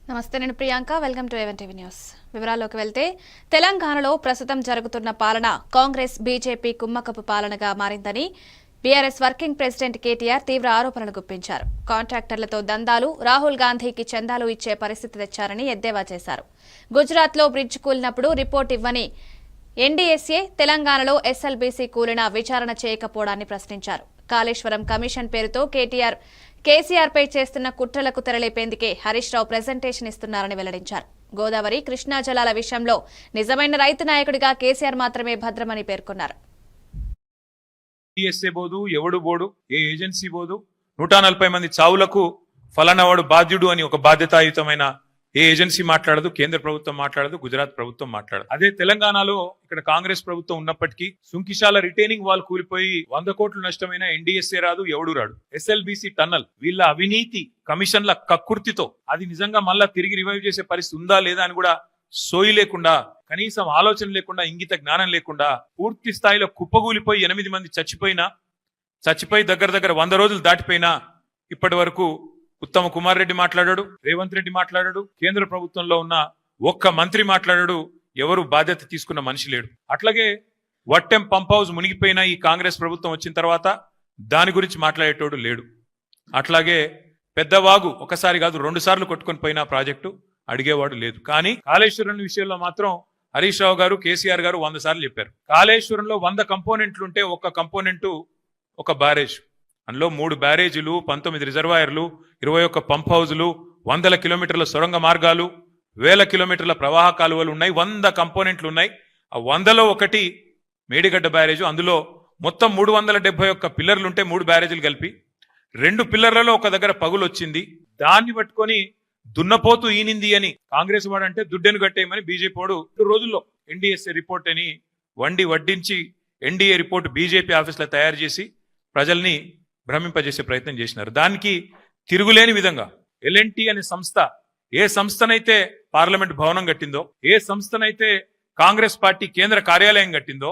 నమస్తే, నేను Priyanka. Welcome to A1 TV news. వివరాల్లోకి వెళ్తే తెలంగాణలో ప్రస్తుతం జరుగుతున్న పాలన కాంగ్రెస్ బీజేపీ కుమ్మకపు పాలనగా మారిందని బీఆర్ఎస్ వర్కింగ్ ప్రెసిడెంట్ కేటీఆర్ తీవ్ర ఆరోపణలు గుప్పించారు. కాంట్రాక్టర్లతో దందాలు, రాహుల్ గాంధీకి చందాలు ఇచ్చే పరిస్థితి తెచ్చారని ఎద్దేవా చేశారు. గుజరాత్లో బ్రిడ్జ్ కూలినప్పుడు రిపోర్ట్ ఇవ్వని ఎన్డీఎస్ఏ తెలంగాణలో ఎస్ఎల్బీసీ కూలిన విచారణ చేయకపోవడాన్ని ప్రశ్నించారు. కాళేశ్వరం కమిషన్ పేరుతో కేసీఆర్ పై చేస్తున్న కుట్రలకు తెరలేపేందుకే హరీష్ రావు ప్రెజెంటేషన్ ఇస్తున్నారని వెల్లడించారు. గోదావరి, కృష్ణా జలాల విషయంలో నిజమైన రైతు నాయకుడిగా కేసీఆర్ మాత్రమే భద్రమని పేర్కొన్నారు. బోదు, ఎవడు బోడు, ఏ ఏజెన్సీ బోదు, 140 మంది చావులకు ఫలానావాడు బాధ్యుడు అని ఒక బాధ్యతాయుతమైన ఏ ఏజెన్సీ మాట్లాడదు, కేంద్ర ప్రభుత్వం మాట్లాడదు, గుజరాత్ ప్రభుత్వం మాట్లాడదు. అదే తెలంగాణలో ఇక్కడ కాంగ్రెస్ ప్రభుత్వం ఉన్నప్పటికీ సుంకిశాల రిటైనింగ్ వాల్ కూలిపోయి 100 కోట్లు నష్టమైన ఎన్డీఎస్ఏ రాదు, ఎవడు రాడు. ఎస్ఎల్బీసీ టన్నల్ వీళ్ళ అవినీతి కమిషన్ల కక్కుర్తితో అది నిజంగా మళ్ళా తిరిగి రివైవ్ చేసే పరిస్థితి ఉందా లేదా అని కూడా సోయి లేకుండా, కనీసం ఆలోచన లేకుండా, ఇంగిత జ్ఞానం లేకుండా పూర్తి స్థాయిలో కుప్పగూలిపోయి 8 మంది చచ్చిపోయి దగ్గర 100 రోజులు దాటిపోయినా ఇప్పటి వరకు ఉత్తమ కుమార్ రెడ్డి మాట్లాడాడు, రేవంత్ రెడ్డి మాట్లాడాడు, కేంద్ర ప్రభుత్వంలో ఉన్న ఒక్క మంత్రి మాట్లాడాడు. ఎవరు బాధ్యత తీసుకున్న మనిషి లేడు. అట్లాగే వట్టెం పంప్ హౌస్ మునిగిపోయినా ఈ కాంగ్రెస్ ప్రభుత్వం వచ్చిన తర్వాత దాని గురించి మాట్లాడేటోడు లేడు. అట్లాగే పెద్దవాగు ఒకసారి కాదు 2 సార్లు కొట్టుకొని పోయినా ప్రాజెక్టు అడిగేవాడు లేదు. కానీ కాళేశ్వరం విషయంలో మాత్రం హరీష్ రావు గారు, కేసీఆర్ గారు 100 సార్లు చెప్పారు. కాళేశ్వరంలో 100 కంపోనెంట్లుంటే ఒక్క కంపోనెంటు ఒక బ్యారేజ్, అందులో 3 బ్యారేజీలు, 19 రిజర్వాయర్లు, 21 పంప్ హౌజులు, 100 కిలోమీటర్ల సొరంగ మార్గాలు, 1000 కిలోమీటర్ల ప్రవాహ కాలువలు ఉన్నాయి, 100 కంపోనెంట్లు ఉన్నాయి. ఆ 100లో ఒకటి మేడిగడ్డ బ్యారేజ్. అందులో మొత్తం 371 పిల్లర్లుంటే 3 బ్యారేజీలు కలిపి 2 పిల్లర్లలో ఒక దగ్గర పగులు వచ్చింది. దాన్ని పట్టుకొని దున్నపోతూ ఈనింది అని కాంగ్రెస్ వాడు అంటే దుడ్డెను కట్టేయమని బీజేపీ వాడు 2 రోజుల్లో ఎన్డీఎస్ఏ రిపోర్ట్ అని వడ్డించి ఎన్డీఏ రిపోర్ట్ బీజేపీ ఆఫీసులో తయారు చేసి ప్రజల్ని భ్రమింపజేసే ప్రయత్నం చేసినారు. దానికి తిరుగులేని విధంగా ఎల్ఎన్టీ అనే సంస్థ, ఏ సంస్థనైతే పార్లమెంట్ భవనం కట్టిందో, ఏ సంస్థనైతే కాంగ్రెస్ పార్టీ కేంద్ర కార్యాలయం కట్టిందో,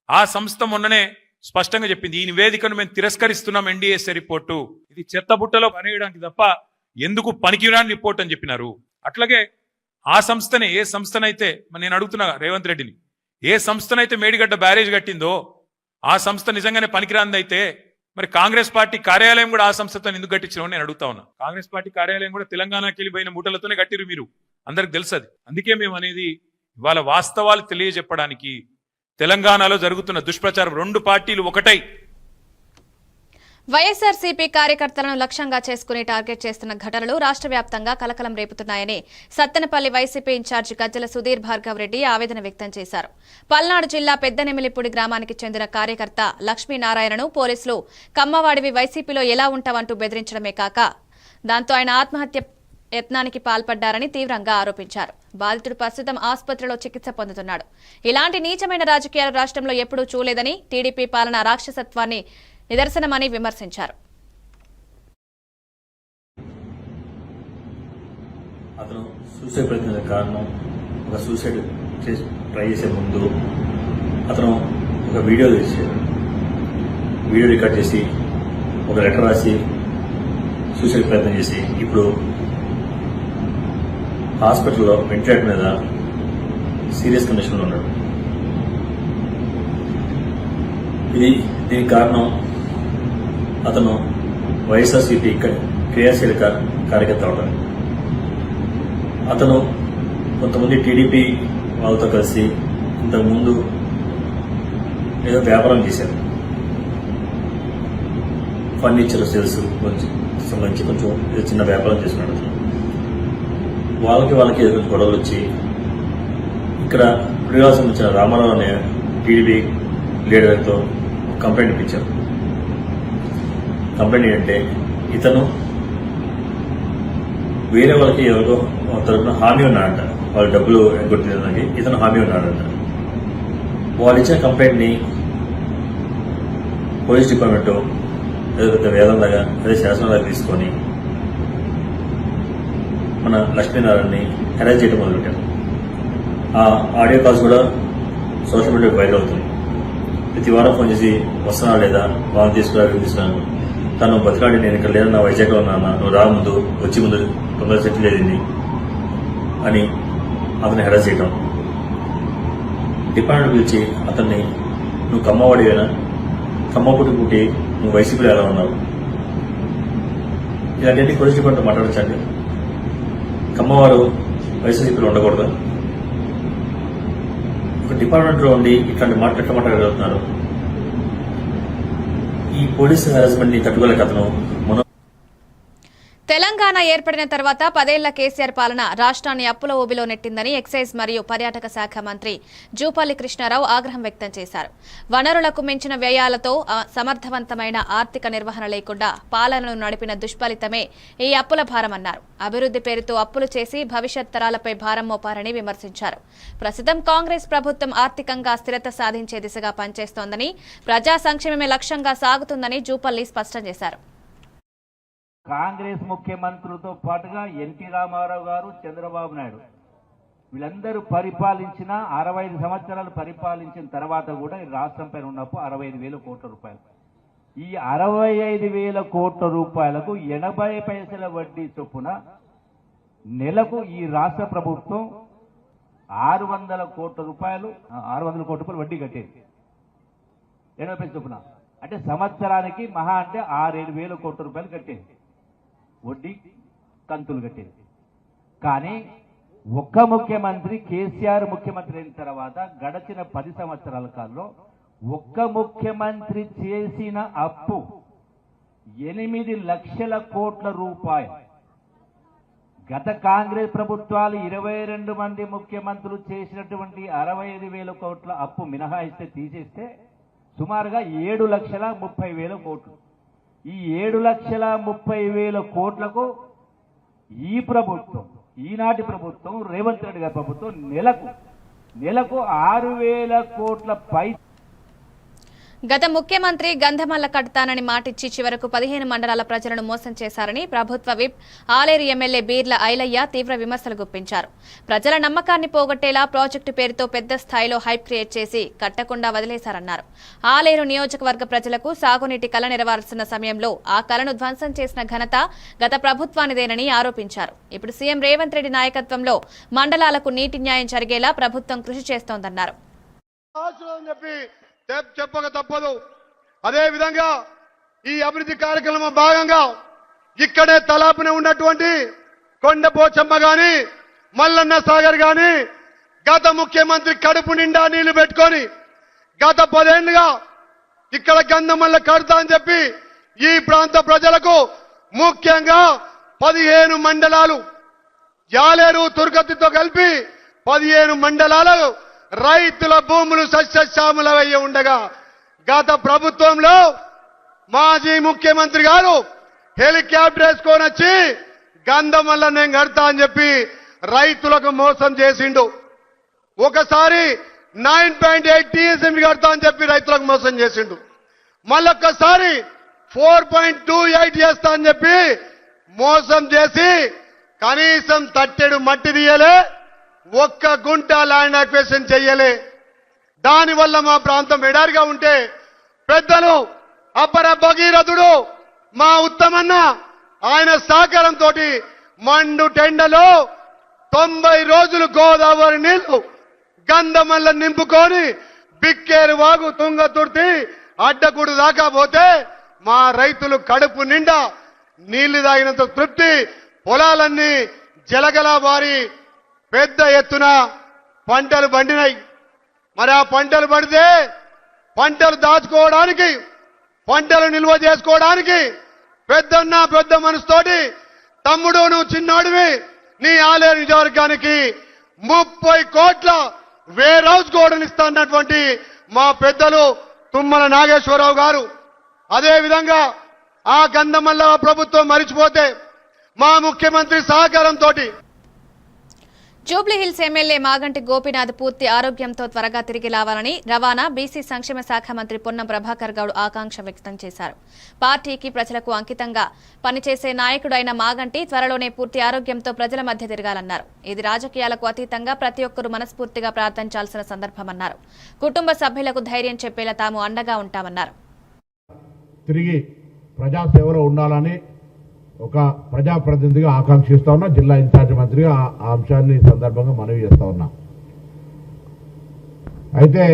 ఆ సంస్థ మొన్ననే స్పష్టంగా చెప్పింది, ఈ నివేదికను మేము తిరస్కరిస్తున్నాం, ఎన్డీఎస్ఏ రిపోర్టు ఇది చెత్తబుట్టలో పనిచేయడానికి తప్ప ఎందుకు పనికిరాని రిపోర్ట్ అని చెప్పినారు. అట్లాగే ఆ సంస్థనే, ఏ సంస్థనైతే నేను అడుగుతున్నా రేవంత్ రెడ్డిని, ఏ సంస్థనైతే మేడిగడ్డ బ్యారేజ్ కట్టిందో ఆ సంస్థ నిజంగానే పనికిరాందైతే మరి కాంగ్రెస్ పార్టీ కార్యాలయం కూడా ఆ సంస్థతో ఎందుకు కట్టించిన నేను అడుగుతా ఉన్నా. కాంగ్రెస్ పార్టీ కార్యాలయం కూడా తెలంగాణకి వెళ్ళిపోయిన మూటలతోనే కట్టిరు మీరు, అందరికి తెలుసు అది. అందుకే మేము అనేది ఇవాళ వాస్తవాలు తెలియజెప్పడానికి తెలంగాణలో జరుగుతున్న దుష్ప్రచారం 2 పార్టీలు ఒకటై వైఎస్ఆర్సీపీ కార్యకర్తలను లక్ష్యంగా చేసుకుని టార్గెట్ చేస్తున్న ఘటనలు రాష్ట్ర వ్యాప్తంగా కలకలం రేపుతున్నాయని సత్తెనపల్లి వైసీపీ ఇన్ఛార్జి గజ్జల సుధీర్ భార్గవ్ రెడ్డి ఆవేదన వ్యక్తం చేశారు. పల్నాడు జిల్లా పెద్దనెమిలిపూడి గ్రామానికి చెందిన కార్యకర్త లక్ష్మీనారాయణను పోలీసులు కమ్మవాడివి వైసీపీలో ఎలా ఉంటావంటూ బెదిరించడమే కాక దాంతో ఆయన ఆత్మహత్య యత్నానికి పాల్పడ్డారని తీవ్రంగా ఆరోపించారు. బాధితుడు ప్రస్తుతం ఆసుపత్రిలో చికిత్స పొందుతున్నాడు. ఇలాంటి నీచమైన రాజకీయాలు రాష్ట్రంలో ఎప్పుడూ చూడలేదని, టీడీపీ పాలన రాక్షసత్వాన్ని నిదర్శనమని విమర్శించారు. అతను సూసైడ్ ప్రయత్నం కారణం, ఒక సూసైడ్ ట్రై చేసే ముందు అతను ఒక వీడియో చేశాడు. వీడియో రికార్డ్ చేసి ఒక లెటర్ రాసి సూసైడ్ ప్రయత్నం చేసి ఇప్పుడు హాస్పిటల్లో వెంటిలేటర్ మీద సీరియస్ కండిషన్లో ఉన్నాడు. దీనికి కారణం అతను వైఎస్ఆర్సీపీ క్రియాశీల కార్యకర్త అవడం. అతను కొంతమంది టీడీపీ వాళ్ళతో కలిసి ఇంతకుముందు ఏదో వ్యాపారం చేశారు, ఫర్నిచర్ సేల్స్ సంబంధించి కొంచెం ఏదో చిన్న వ్యాపారం చేస్తున్నాడు. అతను వాళ్ళకి ఏదో గొడవలు వచ్చి ఇక్కడ ప్రియాలకు సంబంధించిన రామారావు అనే టీడీపీ లీడర్తో కంప్లైంట్ ఇప్పించారు. కంప్లైంట్ ఏంటంటే ఇతను వేరే వాళ్ళకి ఎవరికో తరఫున హామీ ఉన్నాడంట, వాళ్ళు డబ్బులు ఎగ్గొట్టడానికి ఇతను హామీ ఉన్నాడంట. వాళ్ళు ఇచ్చిన కంప్లైంట్ ని పోలీస్ డిపార్ట్మెంట్ ఏదో పెద్ద వేదంలాగా అదే శాసనంలాగా తీసుకొని మన లక్ష్మీనారాయణని అరెస్ట్ చేయడం మొదలుపెట్టారు. ఆ ఆడియో కాల్స్ కూడా సోషల్ మీడియాలో వైరల్ అవుతుంది. ప్రతి వారం ఫోన్ చేసి వస్తున్నా లేదా, వాళ్ళని తీసుకున్నాను, తను బతికాడి నేను ఇక్కడ లేదా, నా వైజాగ్లో ఉన్నా, నువ్వు రా ముందు వచ్చి ముందు తొందరగా సెటిల్ అయింది అని అతన్ని హెరాస్ చేయటం, డిపార్ట్మెంట్ పిలిచి అతన్ని నువ్వు కమ్మవాడివేనా, కమ్మ పుట్టి నువ్వు వైసీపీలో ఎలా ఉన్నావు, ఇలాంటివన్నీ పోలీస్ డిపార్ట్మెంట్ మాట్లాడచ్చండి. కమ్మవారు వైసీపీలో ఉండకూడదు. ఒక డిపార్ట్మెంట్లో ఉండి ఇట్లాంటి ఎట్లా మాట్లాడగలుగుతున్నారు. ఈ పోలీసు హెరాస్మెంట్ ని తట్టుకోలేక అతను తెలంగాణ ఏర్పడిన తర్వాత 10 ఏళ్ల కేసీఆర్ పాలన రాష్ట్రాన్ని అప్పుల ఊబిలో నెట్టిందని ఎక్సైజ్ మరియు పర్యాటక శాఖ మంత్రి జూపల్లి కృష్ణారావు ఆగ్రహం వ్యక్తం చేశారు. వనరులకు మించిన వ్యయాలతో సమర్థవంతమైన ఆర్థిక నిర్వహణ లేకుండా పాలనను నడిపిన దుష్ఫలితమే ఈ అప్పుల భారమన్నారు. అభివృద్ధి పేరుతో అప్పులు చేసి భవిష్యత్ తరాలపై భారం మోపారని విమర్శించారు. ప్రస్తుతం కాంగ్రెస్ ప్రభుత్వం ఆర్థికంగా స్థిరత సాధించే దిశగా పనిచేస్తోందని, ప్రజా సంక్షేమమే లక్ష్యంగా సాగుతుందని జూపల్లి స్పష్టం చేశారు. కాంగ్రెస్ ముఖ్యమంత్రులతో పాటుగా ఎన్టీ రామారావు గారు, చంద్రబాబు నాయుడు వీళ్ళందరూ పరిపాలించిన 65 సంవత్సరాలు పరిపాలించిన తర్వాత కూడా ఈ రాష్ట్రం పైన ఉన్నప్పుడు 65,000 కోట్ల రూపాయలు. ఈ 65,000 కోట్ల రూపాయలకు 80 పైసల వడ్డీ చొప్పున నెలకు ఈ రాష్ట్ర ప్రభుత్వం 600 కోట్ల రూపాయలు వడ్డీ కట్టేది 80 పైసలు చొప్పున. అంటే సంవత్సరానికి మహా అంటే 6-7 వేల కోట్ల రూపాయలు కట్టేది వడ్డీ కంతులు కట్టేది. కానీ ఒక్క ముఖ్యమంత్రి కేసీఆర్ ముఖ్యమంత్రి అయిన తర్వాత గడచిన 10 సంవత్సరాల కాలంలో ఒక్క ముఖ్యమంత్రి చేసిన అప్పు 8 లక్షల కోట్ల రూపాయలు. గత కాంగ్రెస్ ప్రభుత్వాలు 22 మంది ముఖ్యమంత్రులు చేసినటువంటి 65,000 కోట్ల అప్పు మినహాయిస్తే తీసేస్తే సుమారుగా 7,30,000 కోట్లు. ఈ 7,30,000 కోట్లకు ఈ ప్రభుత్వం, ఈనాటి ప్రభుత్వం, రేవంత్ రెడ్డి గారి ప్రభుత్వం నెలకు 6,000 కోట్ల పై. గత ముఖ్యమంత్రి గంధమల్ల కడతానని మాటిచ్చి చివరకు 15 మండలాల ప్రజలను మోసం చేశారని ప్రభుత్వ విప్ ఆలేరు ఎమ్మెల్యే బీర్ల ఐలయ్య తీవ్ర విమర్శలు గుప్పించారు. ప్రజల నమ్మకాన్ని పోగొట్టేలా ప్రాజెక్టు పేరుతో పెద్ద స్థాయిలో హైప్ క్రియేట్ చేసి కట్టకుండా వదిలేశారన్నారు. ఆలేరు నియోజకవర్గ ప్రజలకు సాగునీటి కల నెరవేర్చిన సమయంలో ఆ కలను ధ్వంసం చేసిన ఘనత గత ప్రభుత్వానిదేనని ఆరోపించారు. ఇప్పుడు సీఎం రేవంత్ రెడ్డి నాయకత్వంలో మండలాలకు నీటి న్యాయం జరిగేలా ప్రభుత్వం కృషి చేస్తోందన్నారు. చెప్పక తప్పదు. అదే విధంగా ఈ అభివృద్ధి కార్యక్రమం భాగంగా ఇక్కడే తలాపున ఉన్నటువంటి కొండపోచమ్మ గాని, మల్లన్న సాగర్ గాని గత ముఖ్యమంత్రి కడుపు నిండా నీళ్లు పెట్టుకొని గత 10 ఏళ్లుగా ఇక్కడ గంధమల్ల కడతా అని చెప్పి ఈ ప్రాంత ప్రజలకు ముఖ్యంగా 15 మండలాలు యాలేరు తుర్గతితో కలిపి 15 మండలాలు రైతుల భూములు సస్యశ్యామలయ్యి ఉండగా గత ప్రభుత్వంలో మాజీ ముఖ్యమంత్రి గారు హెలికాప్టర్ వేసుకొని వచ్చి గంధమల్ల నేను కడతా అని చెప్పి రైతులకు మోసం చేసిండు. ఒకసారి 9.8 TSM కడతా అని చెప్పి రైతులకు మోసం చేసిండు. మళ్ళొక్కసారి 4.28 చేస్తా అని చెప్పి మోసం చేసి కనీసం తట్టెడు మట్టి తీయలే, ఒక్క గుంట ల్యాండ్ అక్విజిషన్ చెయ్యలే. దానివల్ల మా ప్రాంతం ఎడారిగా ఉంటే పెద్దలు అపర భగీరథుడు మా ఉత్తమన్న ఆయన సహకారంతో మండు టెండలో 90 రోజులు గోదావరి నీళ్లు గంధమల్ల నింపుకొని బిక్కేరు వాగు తుంగతుర్తి అడ్డకుడు దాకా పోతే మా రైతులు కడుపు నిండా నీళ్లు తాగినంత తృప్తి, పొలాలన్నీ జలగలా వారి పెద్ద ఎత్తున పంటలు పండినాయి. మరి ఆ పంటలు పడితే పంటలు దాచుకోవడానికి, పంటలు నిల్వ చేసుకోవడానికి పెద్ద మనసుతోటి తమ్ముడు నువ్వు చిన్నోడివి నీ ఆలేరు నియోజకవర్గానికి 30 కోట్ల వేర్ హౌస్ గోడలు ఇస్తానన్నటువంటి మా పెద్దలు తుమ్మల నాగేశ్వరరావు గారు. అదే విధంగా ఆ గంధమల్ల ప్రభుత్వం మరిచిపోతే మా ముఖ్యమంత్రి సహకారంతో జూబ్లీహిల్స్ ఎమ్మెల్యే మాగంటి గోపీనాథ్ పూర్తి ఆరోగ్యంతో త్వరగా తిరిగి రావాలని రవాణా, బీసీ సంక్షేమ శాఖ మంత్రి పొన్నం ప్రభాకర్ గౌడ్ ఆకాంక్ష వ్యక్తం చేశారు. పార్టీకి ప్రజలకు అంకితంగా పనిచేసే నాయకుడు అయిన మాగంటి త్వరలోనే పూర్తి ఆరోగ్యంతో ప్రజల మధ్య తిరగాలన్నారు. ఇది రాజకీయాలకు అతీతంగా ప్రతి ఒక్కరూ మనస్ఫూర్తిగా ప్రార్థించాల్సిన సందర్భమన్నారు. కుటుంబ సభ్యులకు ధైర్యం చెప్పేలా తాము అండగా ఉంటామన్నారు. తిరిగి ప్రజాసేవలో ఉండాలని ఒక ప్రజాప్రతినిధిగా ఆకాంక్షిస్తా ఉన్న జిల్లా ఇన్ఛార్జ్ మంత్రి మంత్రిగా ఆ అంశాన్ని ఈ సందర్భంగా మనవి చేస్తా ఉన్నాం. అయితే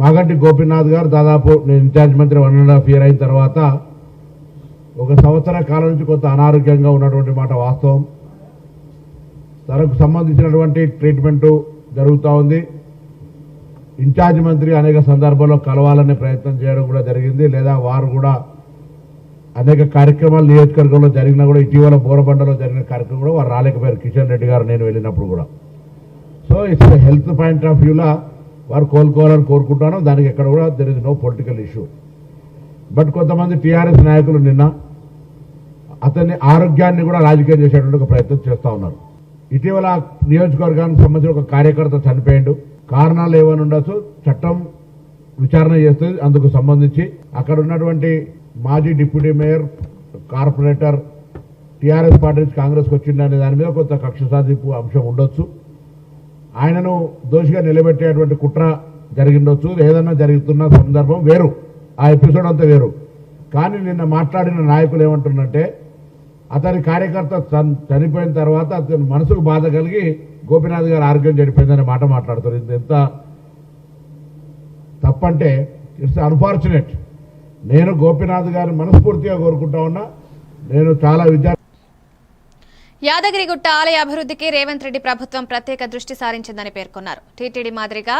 మాగంటి గోపీనాథ్ గారు దాదాపు నేను ఇన్ఛార్జ్ మంత్రి 1.5 year అయిన తర్వాత 1 సంవత్సర కాలం నుంచి కొంత అనారోగ్యంగా ఉన్నటువంటి మాట వాస్తవం. తనకు సంబంధించినటువంటి ట్రీట్మెంటు జరుగుతూ ఉంది. ఇన్ఛార్జ్ మంత్రి అనేక సందర్భాల్లో కలవాలనే ప్రయత్నం చేయడం కూడా జరిగింది, లేదా వారు కూడా అనేక కార్యక్రమాలు నియోజకవర్గంలో జరిగినా కూడా ఇటీవల బోరబండలో జరిగిన కార్యక్రమం కూడా వారు రాలేకపోయారు, కిషన్ రెడ్డి గారు నేను వెళ్ళినప్పుడు కూడా. So it's health point of వ్యూలా వారు కోలుకోవాలని కోరుకుంటాను. దానికి ఎక్కడ కూడా there is no political issue. But కొంతమంది టీఆర్ఎస్ నాయకులు నిన్న అతని ఆరోగ్యాన్ని కూడా రాజకీయం చేసేటువంటి ఒక ప్రయత్నం చేస్తూ ఉన్నారు. ఇటీవల నియోజకవర్గానికి సంబంధించిన ఒక కార్యకర్త చనిపోయాడు. కారణాలు ఏమైనా ఉండొచ్చు, చట్టం విచారణ చేస్తుంది. అందుకు సంబంధించి అక్కడ ఉన్నటువంటి మాజీ deputy mayor, corporator TRS party నుంచి కాంగ్రెస్కి వచ్చిందనే దాని మీద కొంత కక్ష సాధింపు అంశం ఉండొచ్చు. ఆయనను దోషిగా నిలబెట్టేటువంటి కుట్ర జరిగిండొచ్చు. ఏదన్నా జరుగుతున్న సందర్భం వేరు, ఆ ఎపిసోడ్ అంతా వేరు. కానీ నిన్న మాట్లాడిన నాయకులు ఏమంటున్నారంటే అతని కార్యకర్త చనిపోయిన తర్వాత అతని మనసుకు బాధ కలిగి గోపీనాథ్ గారు ఆరోగ్యం చెడిపోయిందనే మాట మాట్లాడుతారు. ఇది ఎంత తప్పంటే ఇట్స్ అన్ఫార్చునేట్. నేను గోపీనాథ్ గారిని మనస్ఫూర్తిగా కోరుకుంటా ఉన్నా. నేను చాలా యాదగిరిగుట్ట ఆలయ అభివృద్ధికి రేవంత్ రెడ్డి ప్రభుత్వం ప్రత్యేక దృష్టి సారించిందని పేర్కొన్నారు. టీటీడీ మాదిరిగా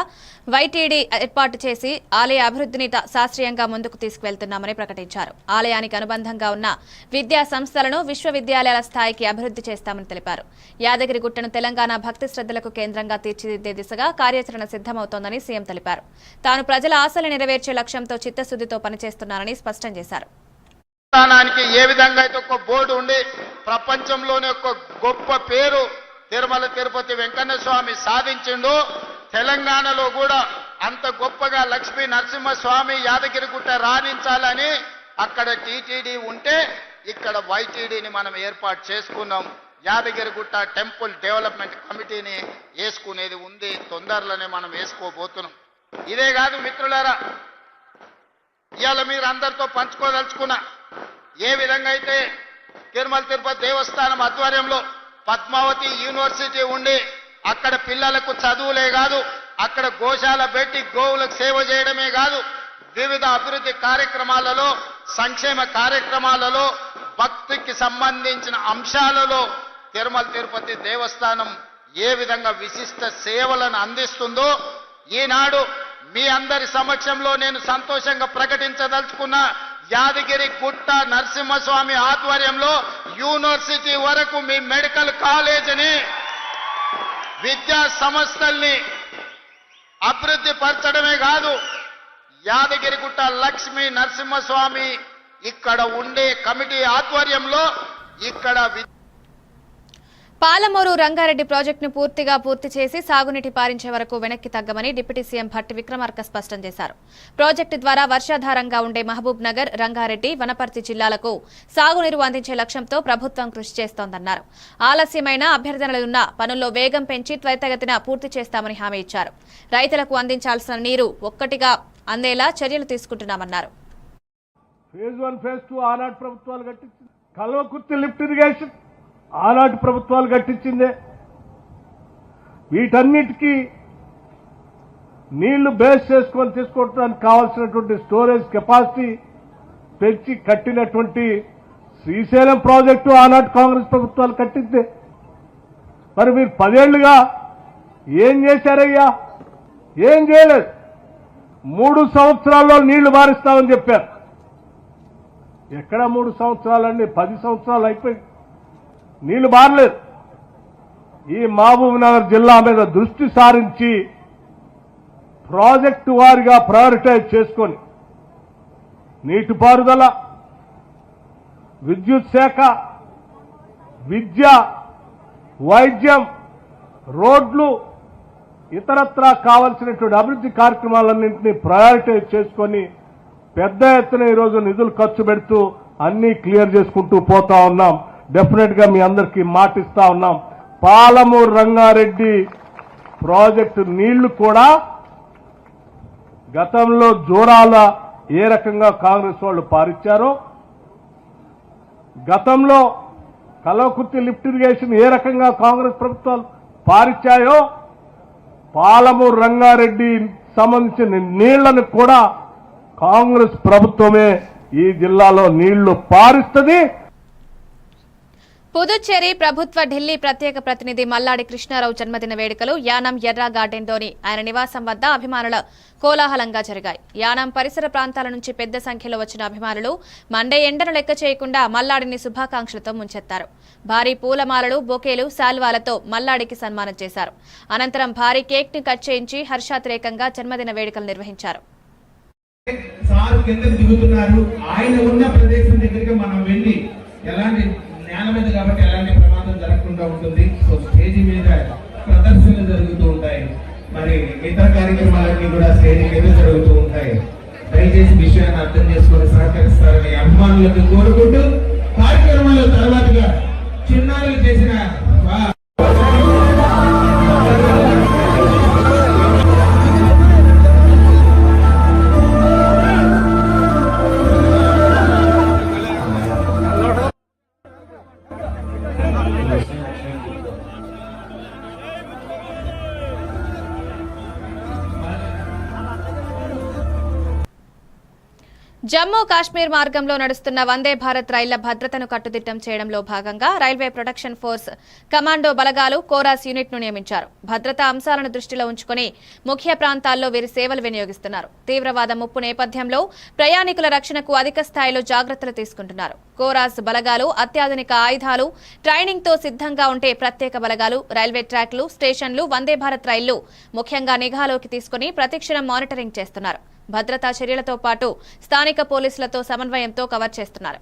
వైటీడీ ఏర్పాటు చేసి ఆలయ అభివృద్ధిని శాస్త్రీయంగా ముందుకు తీసుకువెళ్తున్నామని ప్రకటించారు. ఆలయానికి అనుబంధంగా ఉన్న విద్యా సంస్థలను విశ్వవిద్యాలయాల స్థాయికి అభివృద్ధి చేస్తామని తెలిపారు. యాదగిరిగుట్టను తెలంగాణ భక్తి శ్రద్ధలకు కేంద్రంగా తీర్చిదిద్దే దిశగా కార్యాచరణ సిద్ధమవుతోందని సీఎం తెలిపారు. తాను ప్రజల ఆశలు నెరవేర్చే లక్ష్యంతో చిత్తశుద్ధితో పనిచేస్తున్నారని స్పష్టం చేశారు. దేవస్థానానికి ఏ విధంగా అయితే ఒక బోర్డు ఉండి ప్రపంచంలోనే ఒక గొప్ప పేరు తిరుమల తిరుపతి వెంకన్న స్వామి సాధించిండు, తెలంగాణలో కూడా అంత గొప్పగా లక్ష్మీ నరసింహస్వామి యాదగిరిగుట్ట రాణించాలని అక్కడ టీటీడీ ఉంటే ఇక్కడ వైటీడీని మనం ఏర్పాటు చేసుకున్నాం. యాదగిరిగుట్ట టెంపుల్ డెవలప్మెంట్ కమిటీని వేసుకునేది ఉంది, తొందరలోనే మనం వేసుకోబోతున్నాం. ఇదే కాదు మిత్రులారా, ఇవాళ మీరు అందరితో పంచుకోదలుచుకున్నా ఏ విధంగా అయితే తిరుమల తిరుపతి దేవస్థానం ఆధ్వర్యంలో పద్మావతి యూనివర్సిటీ ఉండి అక్కడ పిల్లలకు చదువులే కాదు, అక్కడ గోశాల పెట్టి గోవులకు సేవ చేయడమే కాదు, వివిధ అభివృద్ధి కార్యక్రమాలలో, సంక్షేమ కార్యక్రమాలలో, భక్తికి సంబంధించిన అంశాలలో తిరుమల తిరుపతి దేవస్థానం ఏ విధంగా విశిష్ట సేవలను అందిస్తుందో ఈనాడు మీ అందరి సమక్షంలో నేను సంతోషంగా ప్రకటించదలుచుకున్న యాదగిరి గుట్ట నరసింహస్వామి ఆధ్వర్యంలో యూనివర్సిటీ వరకు మీ మెడికల్ కాలేజీని, విద్యా సంస్థల్ని అభివృద్ధి పరచడమే కాదు, యాదగిరిగుట్ట లక్ష్మీ నరసింహస్వామి ఇక్కడ ఉండే కమిటీ ఆధ్వర్యంలో ఇక్కడ పాలమూరు రంగారెడ్డి ప్రాజెక్టును పూర్తి చేసి సాగునీటి పారించే వరకు వెనక్కి తగ్గమని డిప్యూటీ సీఎం భట్టి విక్రమార్క స్పష్టం చేశారు. ప్రాజెక్టు ద్వారా వర్షాధారంగా ఉండే మహబూబ్ నగర్, రంగారెడ్డి, వనపర్తి జిల్లాలకు సాగునీరు అందించే లక్ష్యంతో ప్రభుత్వం కృషి చేస్తోందన్నారు. ఆలస్యమైన అభ్యర్థనలున్న పనుల్లో వేగం పెంచి త్వరితగతిన పూర్తి చేస్తామని హామీ ఇచ్చారు. రైతులకు అందించాల్సిన నీరు ఒక్కటిగా అందేలా చర్యలు తీసుకుంటున్నామన్నారు. ఫేజ్ 1, ఫేజ్ 2 ఆనాటి ప్రభుత్వాలు కట్టించింది. కల్వకుర్తి లిఫ్ట్ ఇరిగేషన్ ఆనాటి ప్రభుత్వాలు కట్టించిందే. వీటన్నిటికీ నీళ్లు బేస్ చేసుకొని తీసుకోవడానికి కావాల్సినటువంటి స్టోరేజ్ కెపాసిటీ పెంచి కట్టినటువంటి శ్రీశైలం ప్రాజెక్టు ఆనాటి కాంగ్రెస్ ప్రభుత్వాలు కట్టిందే. మరి మీరు 10 ఏళ్లుగా ఏం చేశారయ్యా? ఏం చేయలేదు. 3 సంవత్సరాల్లో నీళ్లు మారుస్తామని చెప్పారు. ఎక్కడ 3 సంవత్సరాలండి? 10 సంవత్సరాలు అయిపోయి నీళ్లు మారలేదు. ఈ మహబూబ్ నగర్ జిల్లా మీద దృష్టి సారించి ప్రాజెక్టు వారిగా ప్రయారిటైజ్ చేసుకొని నీటిపారుదల, విద్యుత్ శాఖ, విద్య, వైద్యం, రోడ్లు, ఇతరత్రా కావాల్సినటువంటి అభివృద్ధి కార్యక్రమాలన్నింటినీ ప్రయారిటైజ్ చేసుకొని పెద్ద ఎత్తున ఈరోజు నిధులు ఖర్చు పెడుతూ అన్ని క్లియర్ చేసుకుంటూ పోతా ఉన్నాం. డెఫినెట్ గా మీ అందరికీ మాటిస్తా ఉన్నాం. పాలమూరు రంగారెడ్డి ప్రాజెక్టు నీళ్లు కూడా గతంలో జోరాల ఏ రకంగా కాంగ్రెస్ వాళ్ళు పారించారో, గతంలో కల్వకుర్తి లిఫ్ట్ ఇరిగేషన్ ఏ రకంగా కాంగ్రెస్ ప్రభుత్వాలు పారిచ్చాయో పాలమూరు రంగారెడ్డి సంబంధించిన నీళ్లను కూడా కాంగ్రెస్ ప్రభుత్వమే ఈ జిల్లాలో నీళ్లు పారిస్తుంది. పుదుచ్చేరి ప్రభుత్వ ఢిల్లీ ప్రత్యేక ప్రతినిధి మల్లాడి కృష్ణారావు జన్మదిన వేడుకలు యానం ఎర్రా గార్డెన్లోని ఆయన నివాసం వద్ద అభిమానుల కోలాహలంగా జరిగాయి. యానం పరిసర ప్రాంతాల నుంచి పెద్ద సంఖ్యలో వచ్చిన అభిమానులు మండే ఎండను లెక్క చేయకుండా మల్లాడిని శుభాకాంక్షలతో ముంచెత్తారు. భారీ పూలమాలలు, బొకేలు, శాల్వాలతో మల్లాడికి సన్మానం చేశారు. అనంతరం భారీ కేక్ ని కట్ చేయించి హర్షాతిరేకంగా జన్మదిన వేడుకలు నిర్వహించారు. సారు కిందకు దిగుతున్నారు. ఆయన ఉన్న ప్రదేశం దగ్గరికి మనం వెళ్ళి ఎలాంటి నేల మీద కాబట్టి ఎలాంటి ప్రమాదం జరగకుండా ఉంటుంది. సో స్టేజీ మీద ప్రదర్శనలు జరుగుతూ ఉంటాయి, మరి ఇతర కార్యక్రమాలన్నీ కూడా స్టేజీ మీద జరుగుతూ ఉంటాయి. దయచేసి విషయాన్ని అర్థం చేసుకొని సహకరిస్తారని అభిమానులకు కోరుకుంటూ కార్యక్రమాల తర్వాతగా చిన్నారులు చేసిన జమ్మూ కాశ్మీర్ మార్గంలో నడుస్తున్న వందే భారత్ రైళ్ల భద్రతను కట్టుదిట్టం చేయడంలో భాగంగా రైల్వే ప్రొటెక్షన్ ఫోర్స్ కమాండో బలగాలు కోరాస్ యూనిట్ ను నియమించారు. భద్రతా అంశాలను దృష్టిలో ఉంచుకుని ముఖ్య ప్రాంతాల్లో వీరి సేవలు వినియోగిస్తున్నారు. తీవ్రవాద ముప్పు నేపథ్యంలో ప్రయాణికుల రక్షణకు అధిక స్థాయిలో జాగ్రత్తలు తీసుకుంటున్నారు. కోరాస్ బలగాలు అత్యాధునిక ఆయుధాలు, ట్రైనింగ్ తో సిద్ధంగా ఉంటే ప్రత్యేక బలగాలు రైల్వే ట్రాక్లు, స్టేషన్లు, వందే భారత్ రైళ్లు ముఖ్యంగా నిఘాలోకి తీసుకుని ప్రతిక్షణం మానిటరింగ్ చేస్తున్నారు. భద్రతా చర్యలతో పాటు స్థానిక పోలీసులతో సమన్వయంతో కవర్ చేస్తున్నారు.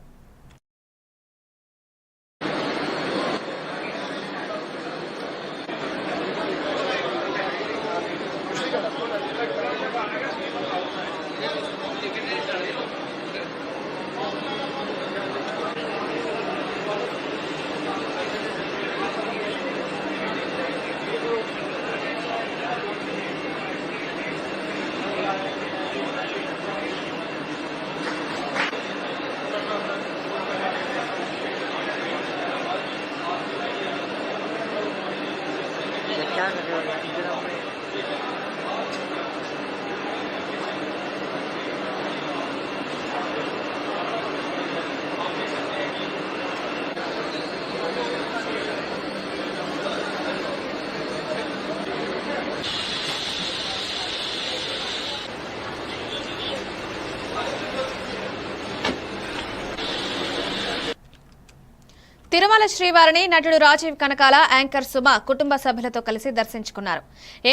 తిరుమల శ్రీవారిని నటుడు రాజీవ్ కనకాల, యాంకర్ సుమ కుటుంబ సభ్యులతో కలిసి దర్శించుకున్నారు.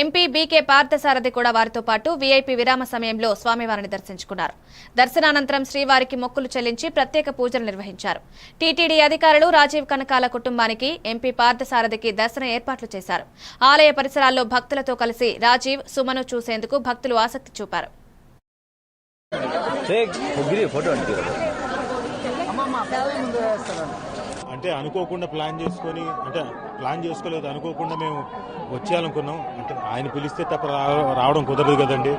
ఎంపీ బీకే పార్థసారథి కూడా వారితో పాటు వీఐపీ విరామ సమయంలో స్వామివారిని దర్శించుకున్నారు. దర్శనానంతరం శ్రీవారికి మొక్కులు చెల్లించి ప్రత్యేక పూజలు నిర్వహించారు. టీటీడీ అధికారులు రాజీవ్ కనకాల కుటుంబానికి, ఎంపీ పార్థసారథికి దర్శన ఏర్పాట్లు చేశారు. ఆలయ పరిసరాల్లో భక్తులతో కలిసి రాజీవ్, సుమను చూసేందుకు భక్తులు ఆసక్తి చూపారు. అంటే అనుకోకుండా ప్లాన్ చేసుకోలేదు, అనుకోకుండా మేము వచ్చేయాలనుకున్నాం. అంటే ఆయన పిలిస్తే తప్ప రావడం కుదరదు కదండి.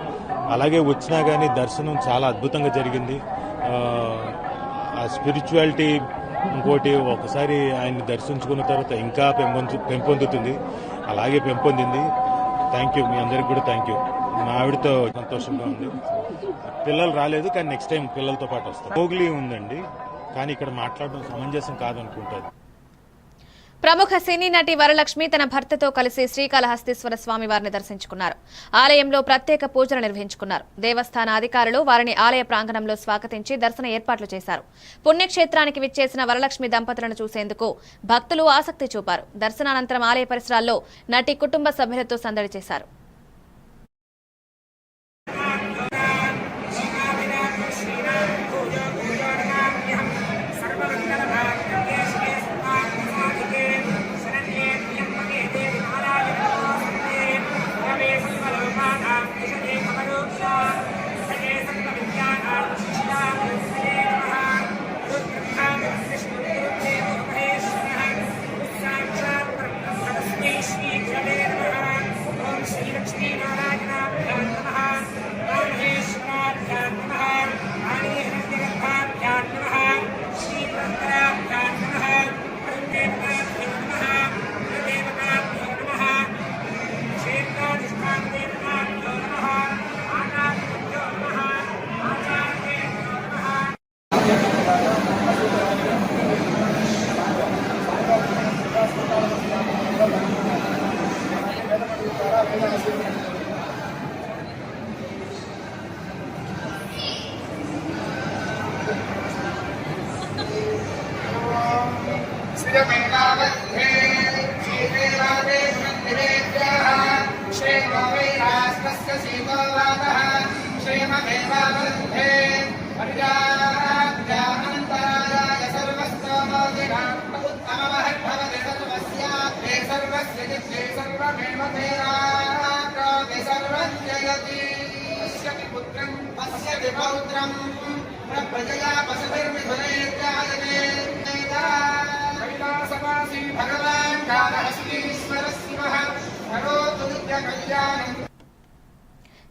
అలాగే వచ్చినా కానీ దర్శనం చాలా అద్భుతంగా జరిగింది. ఆ స్పిరిచువాలిటీ ఇంకోటి ఒకసారి ఆయన్ని దర్శించుకున్న తర్వాత ఇంకా పెంపొందుతుంది. అలాగే పెంపొందింది. థ్యాంక్ యూ, మీ అందరికి కూడా థ్యాంక్ యూ. మా ఆవిడతో సంతోషంగా ఉంది. పిల్లలు రాలేదు, కానీ నెక్స్ట్ టైం పిల్లలతో పాటు వస్తారు. మోగ్లీ ఉందండి, కానీ ఇక్కడ మాట్లాడడం సమంజసం కాదనుకుంటారు. ప్రముఖ సినీ నటి వరలక్ష్మి తన భర్తతో కలిసి శ్రీకాళహస్తీశ్వర స్వామి వారిని దర్శించుకున్నారు. ఆలయంలో ప్రత్యేక పూజలు నిర్వహించుకున్నారు. దేవస్థాన అధికారులు వారిని ఆలయ ప్రాంగణంలో స్వాగతించి దర్శన ఏర్పాట్లు చేశారు. పుణ్యక్షేత్రానికి విచ్చేసిన వరలక్ష్మి దంపతులను చూసేందుకు భక్తులు ఆసక్తి చూపారు. దర్శనానంతరం ఆలయ పరిసరాల్లో నటి కుటుంబ సభ్యులతో సందడి చేశారు. Shri పౌత్రం ప్రజయా పశుభిర్మిథునైర్జాయతే కైలాసవాసి భగవాన్ కాళహస్తీశ్వర శివః కరోతు నిత్య కళ్యాణం.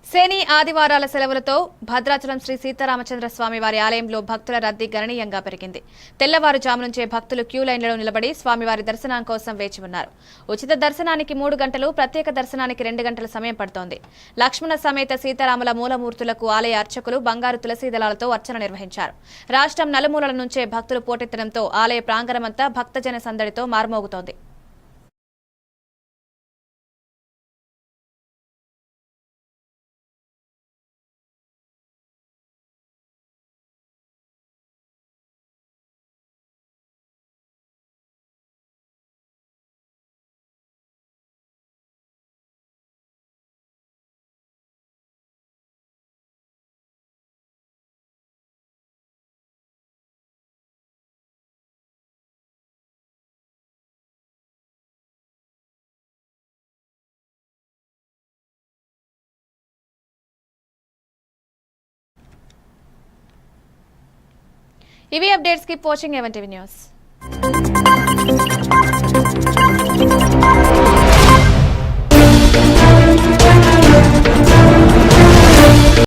శని ఆదివారాల సెలవులతో భద్రాచలం శ్రీ సీతారామచంద్ర స్వామి వారి ఆలయంలో భక్తుల రద్దీ గణనీయంగా పెరిగింది. తెల్లవారుజాము నుంచే భక్తులు క్యూ లైన్లలో నిలబడి స్వామివారి దర్శనం కోసం వేచి ఉన్నారు. ఉచిత దర్శనానికి 3 గంటలు, ప్రత్యేక దర్శనానికి 2 గంటల సమయం పడుతోంది. లక్ష్మణ సమేత సీతారాముల మూలమూర్తులకు ఆలయ అర్చకులు బంగారు తులసి దళాలతో అర్చన నిర్వహించారు. రాష్ట్రం నలుమూలల నుంచే భక్తులు పోటెత్తడంతో ఆలయ ప్రాంగణమంతా భక్తజన సందడితో మారుమోగుతోంది. ఇవి updates. Keep watching A1 TV news.